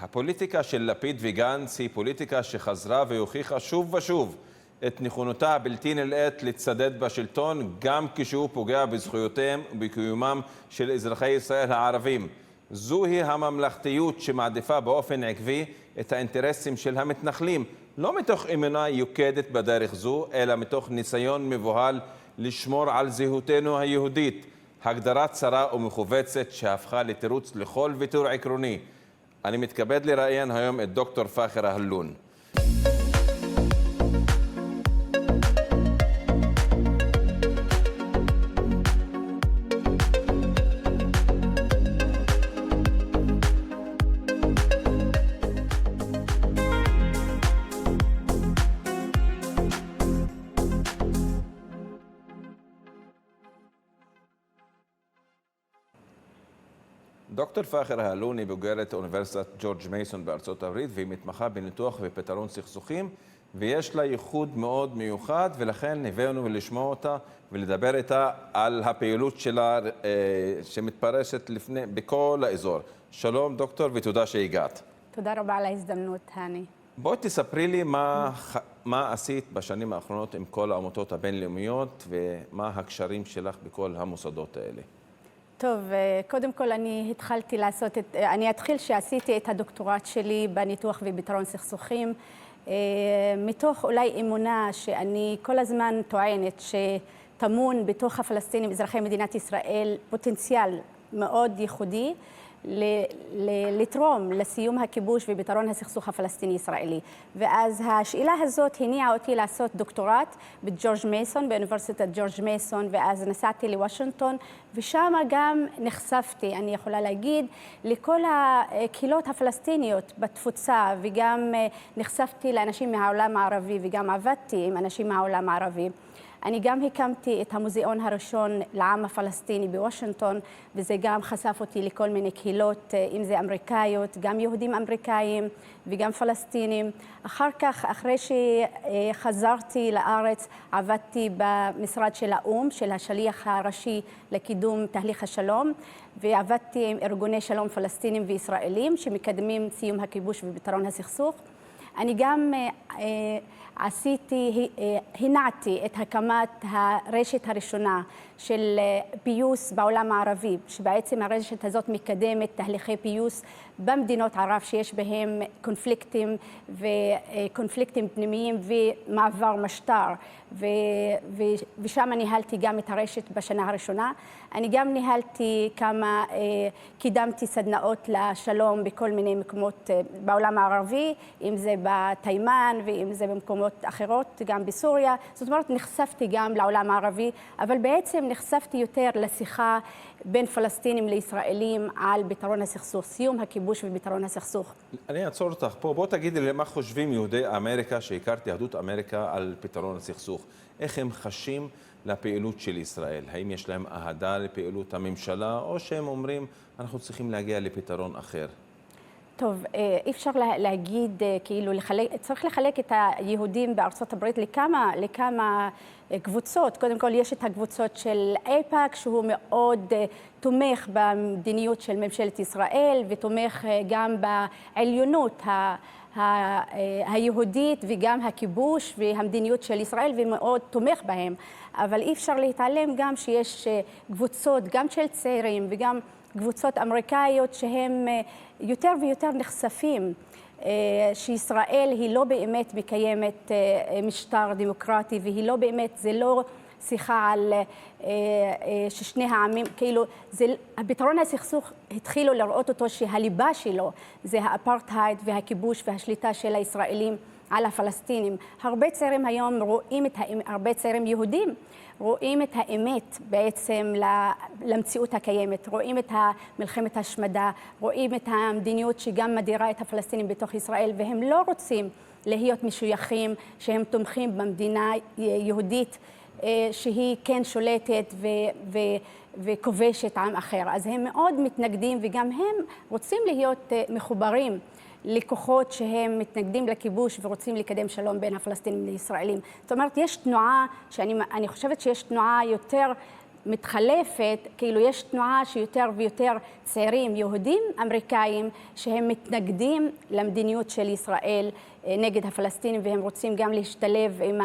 הפוליטיקה של לפיד וגנץ היא פוליטיקה שחזרה והוכיחה שוב ושוב את נכונותה הבלתי נלאית לצדד בשלטון, גם כשהוא פוגע בזכויותיהם ובקיומם של אזרחי ישראל הערבים. זוהי הממלכתיות שמעדיפה באופן עקבי את האינטרסים של המתנחלים, לא מתוך אמונה יוקדת בדרך זו, אלא מתוך ניסיון מבוהל לשמור על זהותנו היהודית. הגדרה צרה ומכווצת שהפכה לתירוץ לכל ויתור עקרוני. אני מתכבד לראיין היום את דוקטור פאחר אהלון. דוקטור פאחר אהלון היא בוגרת אוניברסיטת ג'ורג' מייסון בארצות הברית, והיא מתמחה בניתוח ופתרון סכסוכים, ויש לה ייחוד מאוד מיוחד, ולכן הבאנו לשמוע אותה ולדבר איתה על הפעילות שלה שמתפרשת בכל האזור. שלום דוקטור ותודה שהגעת. תודה רבה על ההזדמנות, הני. בואי תספרי לי מה עשית בשנים האחרונות עם כל העמותות הבינלאומיות, ומה הקשרים שלך בכל המוסדות האלה. טוב, קודם כל אני אתחיל שעשיתי את הדוקטורט שלי בניתוח ופתרון סכסוכים, מתוך אולי אמונה שאני כל הזמן טוענת שטמון בתוך הפלסטינים, אזרחי מדינת ישראל, פוטנציאל מאוד ייחודי, לתרום לסיום הכיבוש ופתרון הסכסוך הפלסטיני-ישראלי. ואז השאלה הזאת הניעה אותי לעשות דוקטורט בג'ורג' מייסון, באוניברסיטת ג'ורג' מייסון, ואז נסעתי לוושינגטון, ושם גם נחשפתי, אני יכולה להגיד, לכל הקהילות הפלסטיניות בתפוצה, וגם נחשפתי לאנשים מהעולם הערבי, וגם עבדתי עם אנשים מהעולם הערבי. אני גם הקמתי את המוזיאון הראשון לעם הפלסטיני בוושינגטון, וזה גם חשף אותי לכל מיני קהילות, אם זה אמריקאיות, גם יהודים אמריקאים וגם פלסטינים. אחר כך, אחרי שחזרתי לארץ, עבדתי במשרד של האו"ם, של השליח הראשי לקידום תהליך השלום, ועבדתי עם ארגוני שלום פלסטינים וישראלים שמקדמים סיום הכיבוש ופתרון הסכסוך. אני גם הנעתי את הקמת הרשת הראשונה של פיוס בעולם הערבי, שבעצם הרשת הזאת מקדמת תהליכי פיוס במדינות ערב שיש בהם קונפליקטים פנימיים ומעבר משטר, ושם ניהלתי גם את הרשת בשנה הראשונה. אני גם קידמתי סדנאות לשלום בכל מיני מקומות בעולם הערבי, אם זה בתימן ואם זה במקומות אחרות, גם בסוריה. זאת אומרת, נחשפתי גם לעולם הערבי, אבל בעצם נחשפתי יותר לשיחה בין פלסטינים לישראלים על פתרון הסכסוך, סיום הכיבוש ופתרון הסכסוך. אני אעצור אותך פה. בוא תגידי לי מה חושבים יהודי אמריקה, שהכרתי יהדות אמריקה, על פתרון הסכסוך. איך הם חשים לפעילות של ישראל? האם יש להם אהדה לפעילות הממשלה, או שהם אומרים, אנחנו צריכים להגיע לפתרון אחר? טוב, אי אפשר להגיד, כאילו, צריך לחלק את היהודים בארצות הברית לכמה קבוצות. קודם כל, יש את הקבוצות של איפא"ק, שהוא מאוד תומך במדיניות של ממשלת ישראל, ותומך גם בעליונות היהודית וגם הכיבוש והמדיניות של ישראל, ומאוד תומך בהם. אבל אי אפשר להתעלם גם שיש קבוצות, גם של צעירים וגם קבוצות אמריקאיות שהם יותר ויותר נחשפים שישראל היא לא באמת מקיימת משטר דמוקרטי, והיא לא באמת, זה לא שיחה על ששני העמים, כאילו, הפתרון הסכסוך התחילו לראות אותו שהליבה שלו זה האפרטהייד והכיבוש והשליטה של הישראלים על הפלסטינים. הרבה צעירים היום הרבה צעירים יהודים רואים את האמת בעצם למציאות הקיימת, רואים את מלחמת השמדה, רואים את המדיניות שגם מדירה את הפלסטינים בתוך ישראל, והם לא רוצים להיות משויכים, שהם תומכים במדינה יהודית שהיא כן שולטת וכובשת עם אחר. אז הם מאוד מתנגדים, וגם הם רוצים להיות מחוברים לכוחות שהם מתנגדים לכיבוש ורוצים לקדם שלום בין הפלסטינים לישראלים. זאת אומרת, יש תנועה, אני חושבת שיש תנועה יותר מתחלפת, כאילו יש תנועה שיותר ויותר צעירים יהודים אמריקאים שהם מתנגדים למדיניות של ישראל נגד הפלסטינים, והם רוצים גם להשתלב עם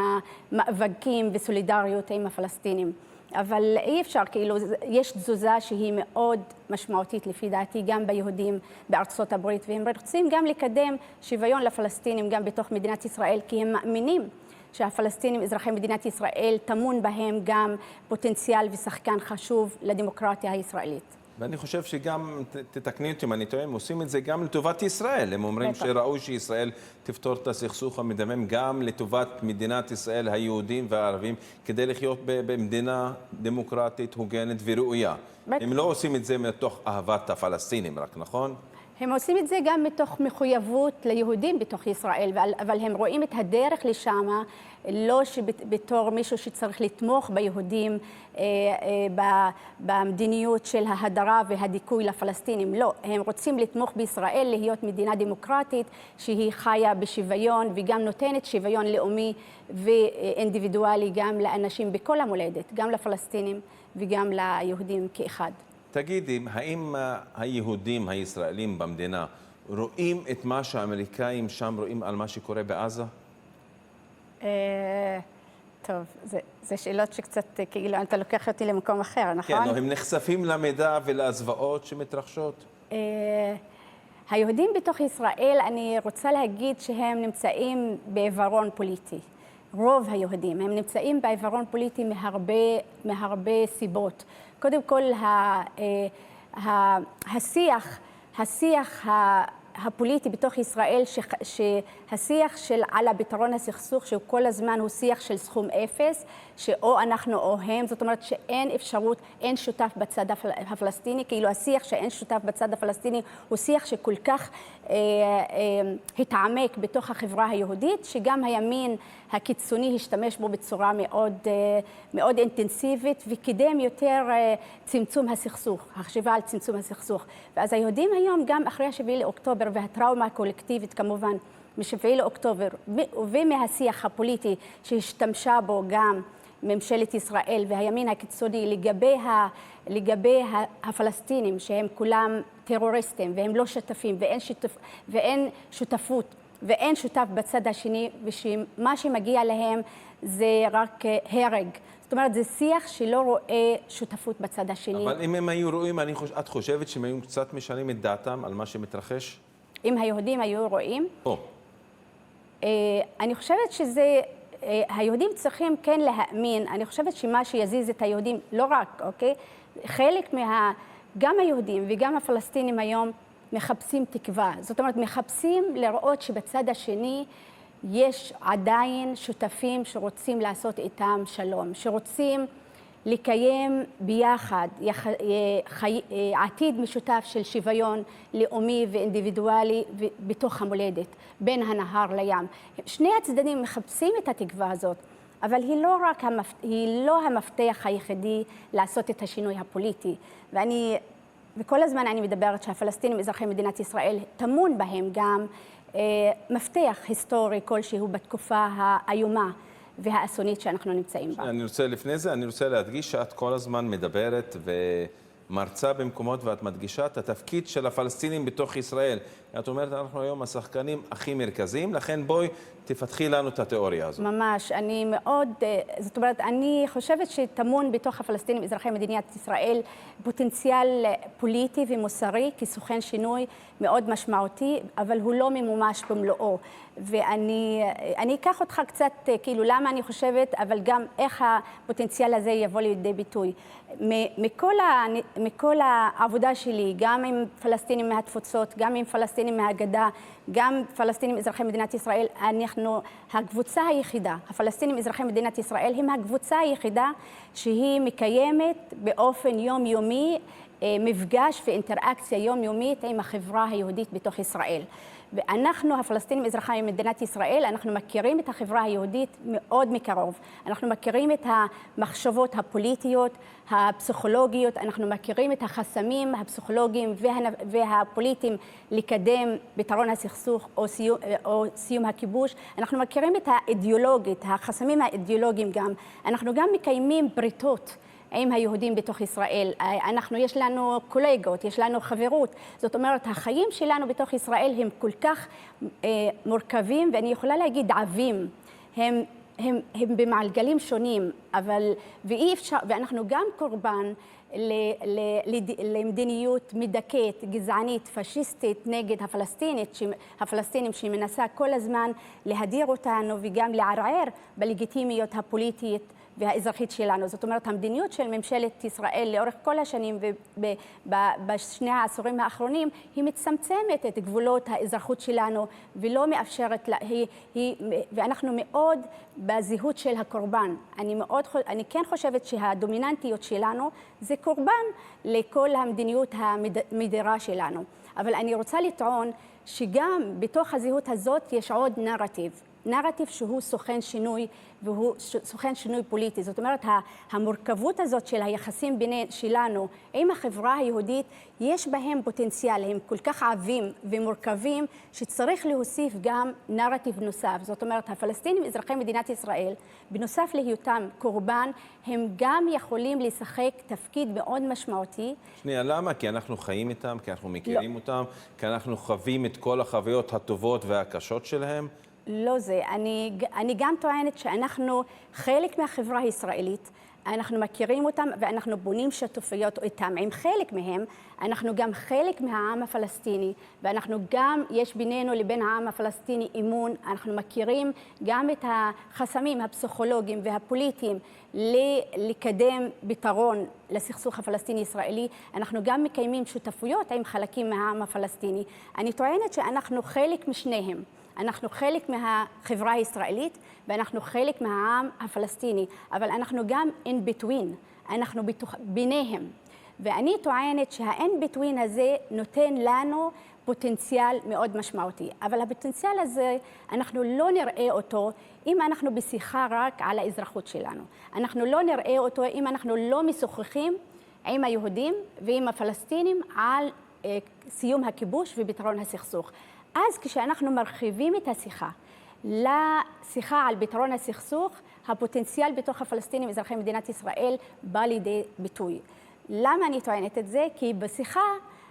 המאבקים וסולידריות עם הפלסטינים. אבל אי אפשר, כאילו, יש תזוזה שהיא מאוד משמעותית לפי דעתי גם ביהודים בארצות הברית, והם רוצים גם לקדם שוויון לפלסטינים גם בתוך מדינת ישראל, כי הם מאמינים שהפלסטינים, אזרחי מדינת ישראל, טמון בהם גם פוטנציאל ושחקן חשוב לדמוקרטיה הישראלית. ואני חושב שגם, תתקני אותי אם אני טועה, הם עושים את זה גם לטובת ישראל. הם אומרים שראוי שישראל תפתור את הסכסוך המדמם גם לטובת מדינת ישראל, היהודים והערבים, כדי לחיות במדינה דמוקרטית, הוגנת וראויה. הם לא עושים את זה מתוך אהבת הפלסטינים רק, נכון? הם עושים את זה גם מתוך מחויבות ליהודים בתוך ישראל, אבל הם רואים את הדרך לשם, לא בתור מישהו שצריך לתמוך ביהודים במדיניות של ההדרה והדיכוי לפלסטינים. לא, הם רוצים לתמוך בישראל, להיות מדינה דמוקרטית שהיא חיה בשוויון וגם נותנת שוויון לאומי ואינדיבידואלי גם לאנשים בכל המולדת, גם לפלסטינים וגם ליהודים כאחד. תגידי, האם היהודים הישראלים במדינה רואים את מה שהאמריקאים שם רואים על מה שקורה בעזה? טוב, זה שאלות שקצת, כאילו, אתה לוקח אותי למקום אחר, נכון? כן, הם נחשפים למידע ולזוועות שמתרחשות? היהודים בתוך ישראל, אני רוצה להגיד שהם נמצאים בעיוורון פוליטי. רוב היהודים, הם נמצאים בעיוורון פוליטי מהרבה סיבות. קודם כל, השיח הפוליטי בתוך ישראל, שהשיח על הפתרון הסכסוך, שהוא כל הזמן הוא שיח של סכום אפס, שאו אנחנו או הם, זאת אומרת שאין אפשרות, אין שותף בצד הפלסטיני, כאילו השיח שאין שותף בצד הפלסטיני הוא שיח שכל כך התעמק בתוך החברה היהודית, שגם הימין הקיצוני השתמש בו בצורה מאוד אינטנסיבית, וקידם יותר צמצום הסכסוך, החשיבה על צמצום הסכסוך. ואז היהודים היום, גם אחרי ה7 לאוקטובר והטראומה הקולקטיבית כמובן, מ7 לאוקטובר ומהשיח הפוליטי שהשתמשה בו גם ממשלת ישראל והימין הקיצוני לגבי הפלסטינים, שהם כולם טרוריסטים והם לא שותפים ואין שותפות ואין שותף בצד השני, ושמה שמגיע להם זה רק הרג. זאת אומרת, זה שיח שלא רואה שותפות בצד השני. אבל אם הם היו רואים, את חושבת שהם היו קצת משנים את דעתם על מה שמתרחש? אם היהודים היו רואים? אני חושבת שזה, היהודים צריכים כן להאמין, אני חושבת שמה שיזיז את היהודים, לא רק, אוקיי? חלק גם היהודים וגם הפלסטינים היום מחפשים תקווה. זאת אומרת, מחפשים לראות שבצד השני יש עדיין שותפים שרוצים לעשות איתם שלום, שרוצים לקיים ביחד עתיד משותף של שוויון לאומי ואינדיבידואלי בתוך המולדת, בין הנהר לים. שני הצדדים מחפשים את התקווה הזאת, אבל היא לא המפתח היחידי לעשות את השינוי הפוליטי. וכל הזמן אני מדברת שהפלסטינים, אזרחי מדינת ישראל, טמון בהם גם מפתח היסטורי כלשהו בתקופה האיומה והאסונית שאנחנו נמצאים בה. לפני זה, אני רוצה להדגיש שאת כל הזמן מדברת ומרצה במקומות, ואת מדגישה את התפקיד של הפלסטינים בתוך ישראל. את אומרת, אנחנו היום השחקנים הכי מרכזיים, לכן בואי תפתחי לנו את התיאוריה הזאת. ממש, זאת אומרת, אני חושבת שטמון בתוך הפלסטינים, אזרחי מדינת ישראל, פוטנציאל פוליטי ומוסרי כסוכן שינוי מאוד משמעותי, אבל הוא לא ממומש במלואו. ואני אקח אותך קצת, כאילו, למה אני חושבת, אבל גם איך הפוטנציאל הזה יבוא לידי ביטוי. מכל העבודה שלי, גם עם פלסטינים מהתפוצות, גם עם פלסטינים מהגדה, גם פלסטינים אזרחי מדינת ישראל, הקבוצה היחידה, הפלסטינים אזרחי מדינת ישראל, הם הקבוצה היחידה שהיא מקיימת באופן יומיומי מפגש ואינטראקציה יומיומית עם החברה היהודית בתוך ישראל. ואנחנו, הפלסטינים אזרחי מדינת ישראל, אנחנו מכירים את החברה היהודית מאוד מקרוב. אנחנו מכירים את המחשבות הפוליטיות, הפסיכולוגיות, אנחנו מכירים את החסמים הפסיכולוגיים והפוליטיים לקדם פתרון הסכסוך או סיום הכיבוש. אנחנו מכירים את האידיאולוגית, החסמים האידיאולוגיים גם. אנחנו גם מקיימים בריתות עם היהודים בתוך ישראל. יש לנו קולגות, יש לנו חברות. זאת אומרת, החיים שלנו בתוך ישראל הם כל כך מורכבים, ואני יכולה להגיד עבים. הם במעגלים שונים, ואי אפשר, ואנחנו גם קורבן למדיניות מדכאת, גזענית, פשיסטית נגד הפלסטינים שמנסה כל הזמן להדיר אותנו וגם לערער בלגיטימיות הפוליטית והאזרחית שלנו. זאת אומרת, המדיניות של ממשלת ישראל לאורך כל השנים ובשני העשורים האחרונים היא מצמצמת את גבולות האזרחות שלנו ולא מאפשרת, ואנחנו מאוד בזהות של הקורבן. אני כן חושבת שהדומיננטיות שלנו זה קורבן לכל המדיניות המדירה שלנו. אבל אני רוצה לטעון שגם בתוך הזהות הזאת יש עוד נרטיב שהוא סוכן שינוי, והוא סוכן שינוי פוליטי. זאת אומרת, המורכבות הזאת של היחסים שלנו עם החברה היהודית, יש בהם פוטנציאל, הם כל כך עבים ומורכבים, שצריך להוסיף גם נרטיב נוסף. זאת אומרת, הפלסטינים, אזרחי מדינת ישראל, בנוסף להיותם קורבן, הם גם יכולים לשחק תפקיד מאוד משמעותי. שנייה, למה? כי אנחנו חיים איתם, כי אנחנו מכירים אותם, כי אנחנו חווים את כל החוויות הטובות והקשות שלהם. לא זה. אני גם טוענת שאנחנו חלק מהחברה הישראלית, אנחנו מכירים אותם ואנחנו בונים שותפויות איתם. עם חלק מהם, אנחנו גם חלק מהעם הפלסטיני, ואנחנו גם, יש בינינו לבין העם הפלסטיני אמון, אנחנו מכירים גם את החסמים הפסיכולוגיים והפוליטיים לקדם פתרון לסכסוך הפלסטיני-ישראלי. אנחנו גם מקיימים שותפויות עם חלקים מהעם הפלסטיני. אני טוענת שאנחנו חלק משניהם. אנחנו חלק מהחברה הישראלית ואנחנו חלק מהעם הפלסטיני, אבל אנחנו גם in between, אנחנו ביניהם. ואני טוענת שה-in between הזה נותן לנו פוטנציאל מאוד משמעותי. אבל הפוטנציאל הזה, אנחנו לא נראה אותו אם אנחנו בשיחה רק על האזרחות שלנו. אנחנו לא נראה אותו אם אנחנו לא משוחחים עם היהודים ועם הפלסטינים על סיום הכיבוש ופתרון הסכסוך. אז כשאנחנו מרחיבים את השיחה לשיחה על פתרון הסכסוך, הפוטנציאל בתוך הפלסטינים, אזרחי מדינת ישראל, בא לידי ביטוי. למה אני טוענת את זה? כי בשיחה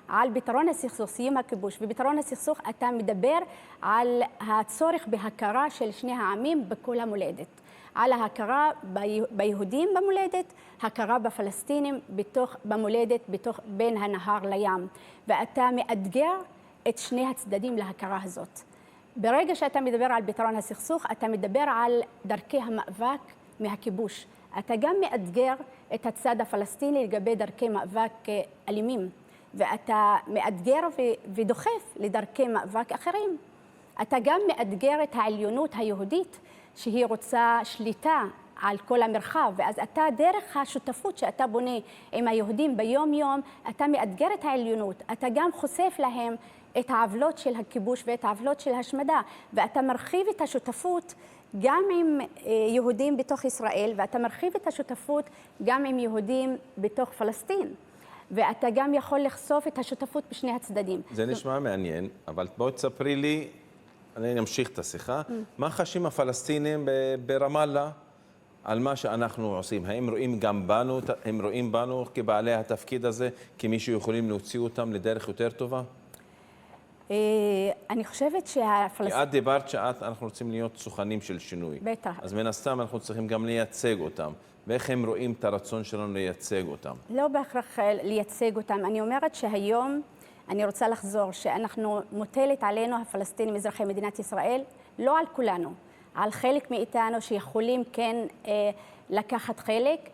על פתרון הסכסוך, סיום הכיבוש ופתרון הסכסוך, אתה מדבר על הצורך בהכרה של שני העמים בכל המולדת. על ההכרה ביהודים במולדת, הכרה בפלסטינים במולדת בין הנהר לים. ואתה מאתגר את שני הצדדים להכרה הזאת. ברגע שאתה מדבר על פתרון הסכסוך, אתה מדבר על דרכי המאבק מהכיבוש. אתה גם מאתגר את הצד הפלסטיני לגבי דרכי מאבק אלימים, ואתה מאתגר ודוחף לדרכי מאבק אחרים. אתה גם מאתגר את העליונות היהודית, שהיא רוצה שליטה על כל המרחב, ואז אתה דרך השותפות שאתה בונה עם היהודים ביום-יום, אתה מאתגר את העליונות, אתה גם חושף להם את העוולות של הכיבוש ואת העוולות של השמדה, ואתה מרחיב את השותפות גם עם יהודים בתוך ישראל, ואתה מרחיב את השותפות גם עם יהודים בתוך פלסטין, ואתה גם יכול לחשוף את השותפות בשני הצדדים. זה נשמע מעניין, אבל בואי תספרי לי, אני אמשיך את השיחה, מה חשים הפלסטינים ברמאללה על מה שאנחנו עושים? האם רואים גם בנו, הם רואים בנו כבעלי התפקיד הזה, כמי שיכולים להוציא אותם לדרך יותר טובה? אני חושבת כי את דיברת שאנחנו רוצים להיות סוכנים של שינוי. בטח. אז מן הסתם אנחנו צריכים גם לייצג אותם. ואיך הם רואים את הרצון שלנו לייצג אותם? לא בהכרח לייצג אותם. אני אומרת שהיום, אני רוצה לחזור, שאנחנו מוטלת עלינו, הפלסטינים, אזרחי מדינת ישראל, לא על כולנו, על חלק מאיתנו שיכולים כן לקחת חלק,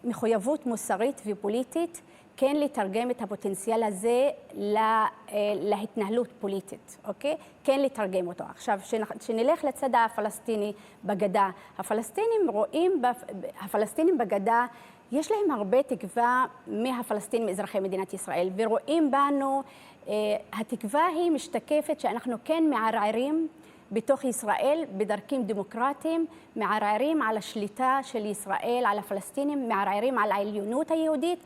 מחויבות מוסרית ופוליטית, כן לתרגם את הפוטנציאל הזה להתנהלות פוליטית, אוקיי? כן לתרגם אותו. עכשיו, שנלך לצד הפלסטיני בגדה, הפלסטינים בגדה, יש להם הרבה תקווה מהפלסטינים אזרחי מדינת ישראל, ורואים בנו, התקווה היא משתקפת שאנחנו כן מערערים בתוך ישראל, בדרכים דמוקרטיים, מערערים על השליטה של ישראל, על הפלסטינים, מערערים על העליונות היהודית,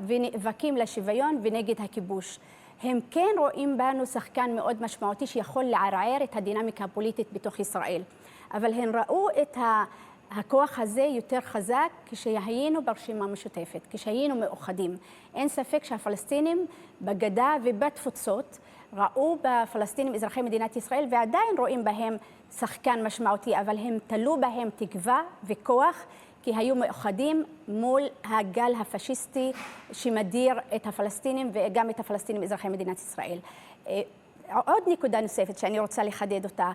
ונאבקים לשוויון ונגד הכיבוש. הם כן רואים בנו שחקן מאוד משמעותי שיכול לערער את הדינמיקה הפוליטית בתוך ישראל. אבל הם ראו את הכוח הזה יותר חזק כשהיינו ברשימה המשותפת, כשהיינו מאוחדים. אין ספק שהפלסטינים בגדה ובתפוצות ראו בפלסטינים אזרחי מדינת ישראל ועדיין רואים בהם שחקן משמעותי, אבל הם תלו בהם תקווה וכוח כי היו מאוחדים מול הגל הפשיסטי שמדיר את הפלסטינים וגם את הפלסטינים אזרחי מדינת ישראל. עוד נקודה נוספת שאני רוצה לחדד אותה,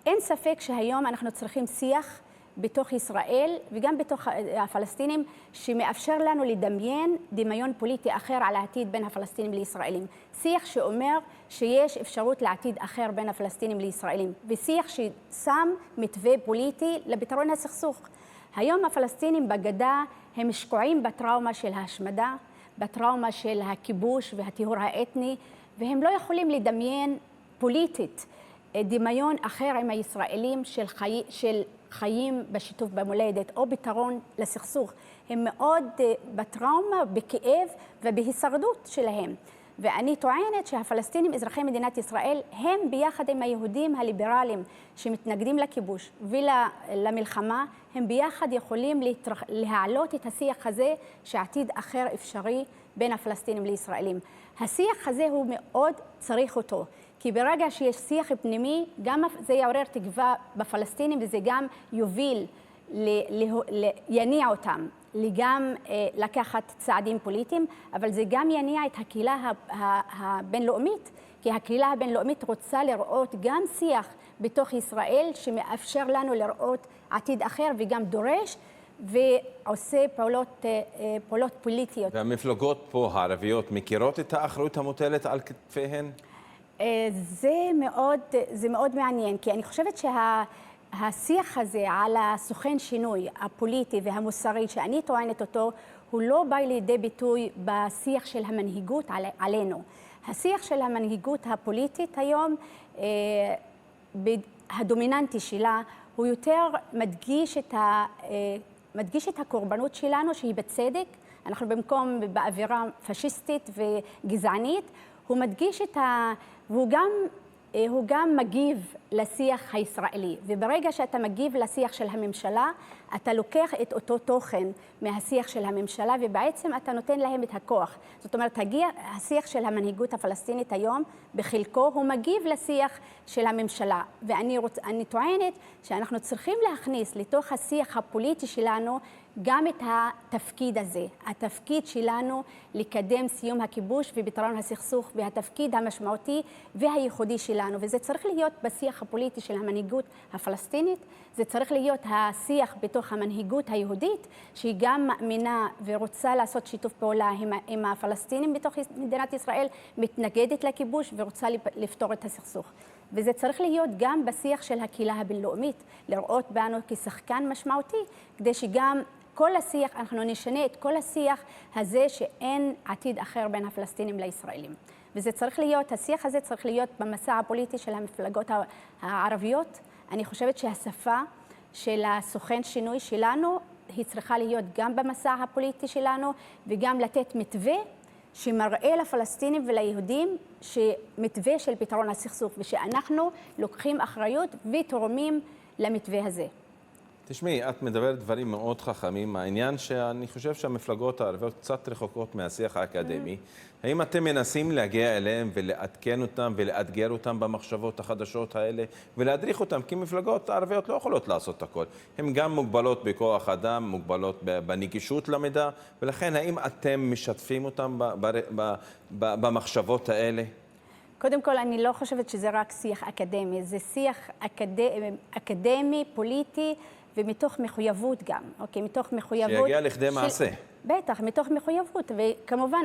אין ספק שהיום אנחנו צריכים שיח בתוך ישראל וגם בתוך הפלסטינים שמאפשר לנו לדמיין דמיון פוליטי אחר על העתיד בין הפלסטינים לישראלים. שיח שאומר שיש אפשרות לעתיד אחר בין הפלסטינים לישראלים, ושיח ששם מתווה פוליטי לפתרון הסכסוך. היום הפלסטינים בגדה הם שקועים בטראומה של ההשמדה, בטראומה של הכיבוש והטיהור האתני, והם לא יכולים לדמיין פוליטית דמיון אחר עם הישראלים של חיים בשיתוף במולדת או פתרון לסכסוך. הם מאוד בטראומה, בכאב ובהישרדות שלהם. ואני טוענת שהפלסטינים אזרחי מדינת ישראל הם ביחד עם היהודים הליברליים שמתנגדים לכיבוש ולמלחמה, הם ביחד יכולים להעלות את השיח הזה שעתיד אחר אפשרי בין הפלסטינים לישראלים. השיח הזה הוא מאוד צריך אותו, כי ברגע שיש שיח פנימי, גם זה יעורר תקווה בפלסטינים וזה גם יוביל, יניע אותם גם לקחת צעדים פוליטיים, אבל זה גם יניע את הקהילה הבינלאומית, כי הקהילה הבינלאומית רוצה לראות גם שיח בתוך ישראל שמאפשר לנו לראות עתיד אחר וגם דורש ועושה פעולות פוליטיות. והמפלגות פה הערביות מכירות את האחריות המוטלת על כתפיהן? זה מאוד מעניין, כי אני חושבת שהשיח הזה על הסוכן שינוי הפוליטי והמוסרי שאני טוענת אותו, הוא לא בא לידי ביטוי בשיח של המנהיגות עלינו. השיח של המנהיגות הפוליטית היום, הדומיננטי שלה, הוא יותר מדגיש את הקורבנות שלנו שהיא בצדק. אנחנו במקום באווירה פשיסטית וגזענית, הוא מדגיש והוא גם מגיב לשיח הישראלי. וברגע שאתה מגיב לשיח של הממשלה, אתה לוקח את אותו תוכן מהשיח של הממשלה, ובעצם אתה נותן להם את הכוח. זאת אומרת, השיח של המנהיגות הפלסטינית היום, בחלקו, הוא מגיב לשיח של הממשלה. ואני טוענת שאנחנו צריכים להכניס לתוך השיח הפוליטי שלנו גם את התפקיד הזה, התפקיד שלנו לקדם סיום הכיבוש ופתרון הסכסוך, והתפקיד המשמעותי והייחודי שלנו. וזה צריך להיות בשיח הפוליטי של המנהיגות הפלסטינית, זה צריך להיות השיח בתוך המנהיגות היהודית, שהיא גם מאמינה ורוצה לעשות שיתוף פעולה עם הפלסטינים בתוך מדינת ישראל, מתנגדת לכיבוש ורוצה לפתור את הסכסוך. וזה צריך להיות גם בשיח של הקהילה הבינלאומית, לראות בנו כשחקן משמעותי, כדי שגם כל השיח, אנחנו נשנה את כל השיח הזה שאין עתיד אחר בין הפלסטינים לישראלים. וזה צריך להיות, השיח הזה צריך להיות במסע הפוליטי של המפלגות הערביות. אני חושבת שהשפה של הסוכן שינוי שלנו, היא צריכה להיות גם במסע הפוליטי שלנו, וגם לתת מתווה שמראה לפלסטינים וליהודים שמתווה של פתרון הסכסוך, ושאנחנו לוקחים אחריות ותורמים למתווה הזה. תשמעי, את מדברת דברים מאוד חכמים. העניין שאני חושב שהמפלגות הערביות קצת רחוקות מהשיח האקדמי. האם אתם מנסים להגיע אליהם ולעדכן אותם ולאתגר אותם במחשבות החדשות האלה ולהדריך אותם? כי מפלגות הערביות לא יכולות לעשות הכל. הן גם מוגבלות בכוח אדם, מוגבלות בנגישות למידע, ולכן האם אתם משתפים אותם במחשבות האלה? קודם כל, אני לא חושבת שזה רק שיח אקדמי, זה שיח אקדמי, פוליטי, ומתוך מחויבות גם, אוקיי? מתוך מחויבות... שיגיע לכדי מעשה. בטח, מתוך מחויבות, וכמובן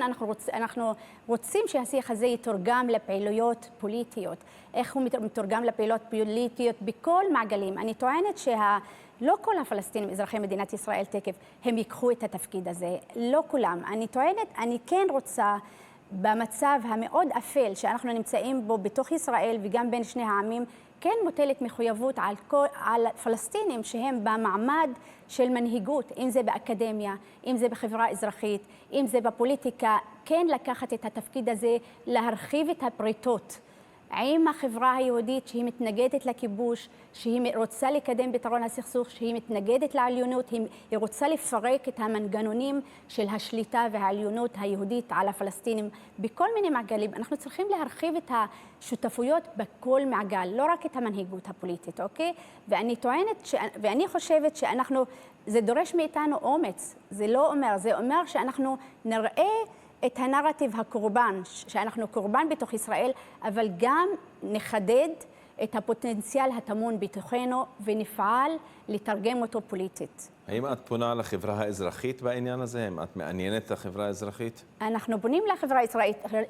אנחנו רוצים שהשיח הזה יתורגם לפעילויות פוליטיות. איך הוא מתורגם לפעילויות פוליטיות בכל מעגלים? אני טוענת לא כל הפלסטינים, אזרחי מדינת ישראל תקף, הם ייקחו את התפקיד הזה, לא כולם. אני טוענת, אני כן רוצה במצב המאוד אפל שאנחנו נמצאים בו בתוך ישראל וגם בין שני העמים, כן מוטלת מחויבות על פלסטינים שהם במעמד של מנהיגות, אם זה באקדמיה, אם זה בחברה אזרחית, אם זה בפוליטיקה, כן לקחת את התפקיד הזה, להרחיב את הפריטות עם החברה היהודית שהיא מתנגדת לכיבוש, שהיא רוצה לקדם פתרון הסכסוך, שהיא מתנגדת לעליונות, היא רוצה לפרק את המנגנונים של השליטה והעליונות היהודית על הפלסטינים בכל מיני מעגלים. אנחנו צריכים להרחיב את השותפויות בכל מעגל, לא רק את המנהיגות הפוליטית, אוקיי? ואני חושבת זה דורש מאיתנו אומץ. זה אומר שאנחנו נראה את הנרטיב הקורבן, שאנחנו קורבן בתוך ישראל, אבל גם נחדד את הפוטנציאל הטמון בתוכנו ונפעל לתרגם אותו פוליטית. האם את פונה לחברה האזרחית בעניין הזה? האם את מעניינת את החברה האזרחית? אנחנו פונים לחברה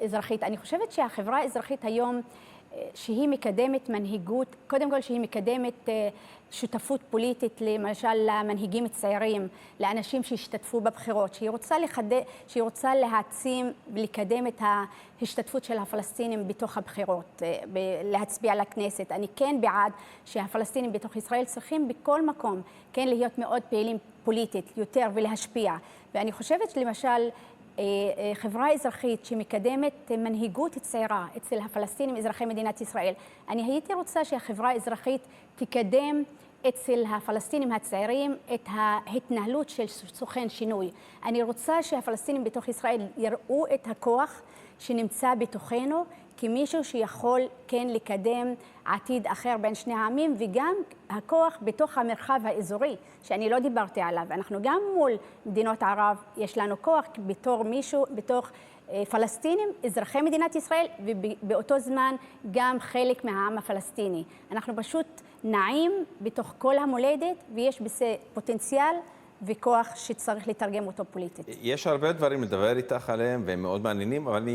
האזרחית. אני חושבת שהחברה האזרחית היום, שהיא מקדמת מנהיגות, קודם כל שהיא מקדמת שותפות פוליטית, למשל למנהיגים צעירים, לאנשים שהשתתפו בבחירות, שהיא רוצה להעצים ולקדם את ההשתתפות של הפלסטינים בתוך הבחירות, להצביע לכנסת. אני כן בעד שהפלסטינים בתוך ישראל צריכים בכל מקום כן להיות מאוד פעילים פוליטית יותר ולהשפיע. ואני חושבת שלמשל חברה אזרחית שמקדמת מנהיגות צעירה אצל הפלסטינים, אזרחי מדינת ישראל. אני הייתי רוצה שהחברה האזרחית תקדם אצל הפלסטינים הצעירים את ההתנהלות של סוכן שינוי. אני רוצה שהפלסטינים בתוך ישראל יראו את הכוח שנמצא בתוכנו כמישהו שיכול כן לקדם עתיד אחר בין שני העמים, וגם הכוח בתוך המרחב האזורי, שאני לא דיברתי עליו. אנחנו גם מול מדינות ערב, יש לנו כוח בתוך פלסטינים, אזרחי מדינת ישראל, ובאותו זמן גם חלק מהעם הפלסטיני. אנחנו פשוט נעים בתוך כל המולדת, ויש בזה פוטנציאל וכוח שצריך לתרגם אותו פוליטית. יש הרבה דברים לדבר איתך עליהם, והם מאוד מעניינים, אבל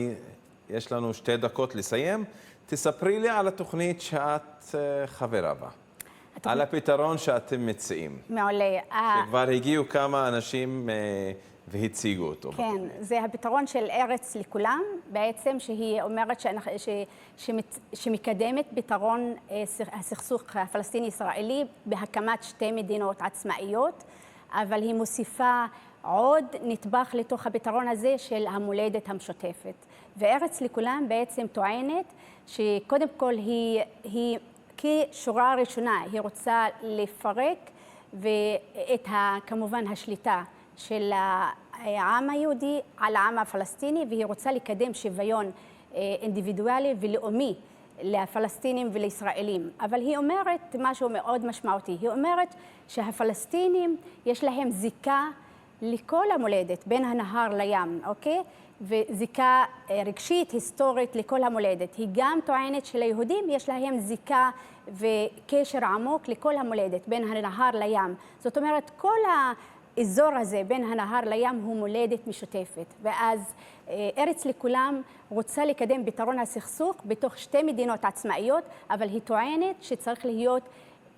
יש לנו 2 דקות לסיים. תספרי לי על התוכנית שאת חברה בה, על הפתרון שאתם מציעים. מעולה. שכבר הגיעו כמה אנשים והציגו אותו. כן, זה הפתרון של ארץ לכולם, בעצם שהיא אומרת שמקדמת פתרון הסכסוך הפלסטיני-ישראלי בהקמת 2 מדינות עצמאיות, אבל היא מוסיפה עוד נדבך לתוך הפתרון הזה של המולדת המשותפת. וארץ לכולם בעצם טוענת שקודם כל היא כשורה ראשונה, היא רוצה לפרק ואת כמובן השליטה של העם היהודי על העם הפלסטיני, והיא רוצה לקדם שוויון אינדיבידואלי ולאומי לפלסטינים ולישראלים. אבל היא אומרת משהו מאוד משמעותי. היא אומרת שהפלסטינים יש להם זיקה לכל המולדת, בין הנהר לים, אוקיי? וזיקה רגשית, היסטורית לכל המולדת. היא גם טוענת שליהודים יש להם זיקה וקשר עמוק לכל המולדת, בין הנהר לים. זאת אומרת, כל האזור הזה בין הנהר לים הוא מולדת משותפת. ואז ארץ לכולם רוצה לקדם פתרון הסכסוך בתוך 2 מדינות עצמאיות, אבל היא טוענת שצריך להיות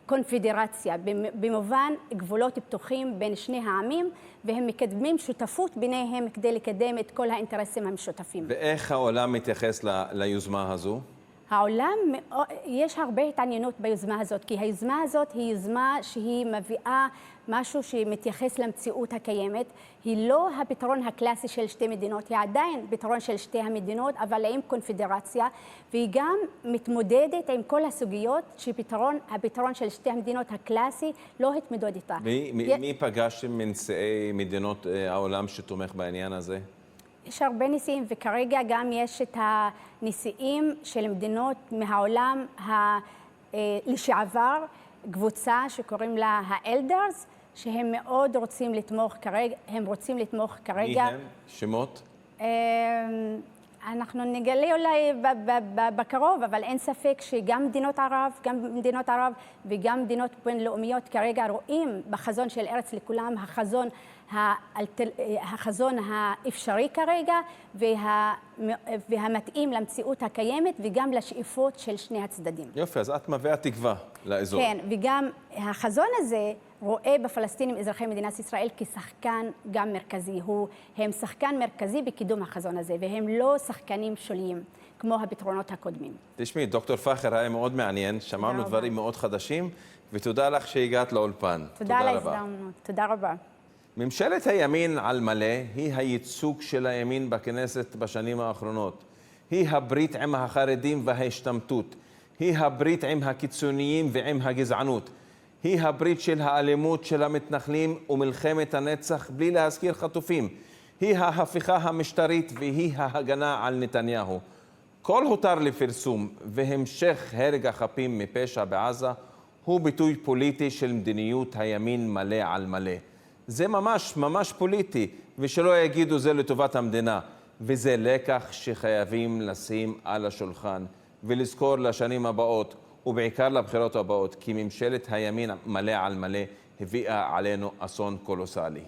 קונפדרציה, במובן גבולות פתוחים בין שני העמים, והם מקדמים שותפות ביניהם כדי לקדם את כל האינטרסים המשותפים. ואיך העולם מתייחס ליוזמה הזו? העולם, יש הרבה התעניינות ביוזמה הזאת, כי היוזמה הזאת היא יוזמה שהיא מביאה משהו שמתייחס למציאות הקיימת. היא לא הפתרון הקלאסי של 2 מדינות, היא עדיין פתרון של 2 המדינות, אבל עם קונפדרציה, והיא גם מתמודדת עם כל הסוגיות שהפתרון של 2 המדינות הקלאסי לא התמודד איתה. מי פגשתם מנשיאי מדינות העולם שתומך בעניין הזה? יש הרבה נשיאים, וכרגע גם יש את הנשיאים של מדינות מהעולם לשעבר, קבוצה שקוראים לה האלדרס, שהם מאוד רוצים לתמוך כרגע, מי הם? שמות? אנחנו נגלה אולי בקרוב, אבל אין ספק שגם מדינות ערב וגם מדינות בינלאומיות כרגע רואים בחזון של ארץ לכולם, החזון האפשרי כרגע והמתאים למציאות הקיימת וגם לשאיפות של שני הצדדים. יופי, אז את מביאה תקווה לאזור. כן, וגם החזון הזה רואה בפלסטינים אזרחי מדינת ישראל כשחקן גם מרכזי. הם שחקן מרכזי בקידום החזון הזה, והם לא שחקנים שוליים כמו הפתרונות הקודמים. תשמעי, דוקטור פאחר, היה מאוד מעניין, שמענו דברים מאוד חדשים, ותודה לך שהגעת לאולפן. תודה על ההזדמנות, תודה רבה. ממשלת הימין על מלא היא הייצוג של הימין בכנסת בשנים האחרונות. היא הברית עם החרדים וההשתמטות. היא הברית עם הקיצוניים ועם הגזענות. היא הברית של האלימות של המתנחלים ומלחמת הנצח בלי להזכיר חטופים. היא ההפיכה המשטרית והיא ההגנה על נתניהו. כל הותר לפרסום והמשך הרג החפים מפשע בעזה הוא ביטוי פוליטי של מדיניות הימין מלא על מלא. זה ממש פוליטי, ושלא יגידו זה לטובת המדינה. וזה לקח שחייבים לשים על השולחן ולזכור לשנים הבאות, ובעיקר לבחירות הבאות, כי ממשלת הימין מלא על מלא הביאה עלינו אסון קולוסלי.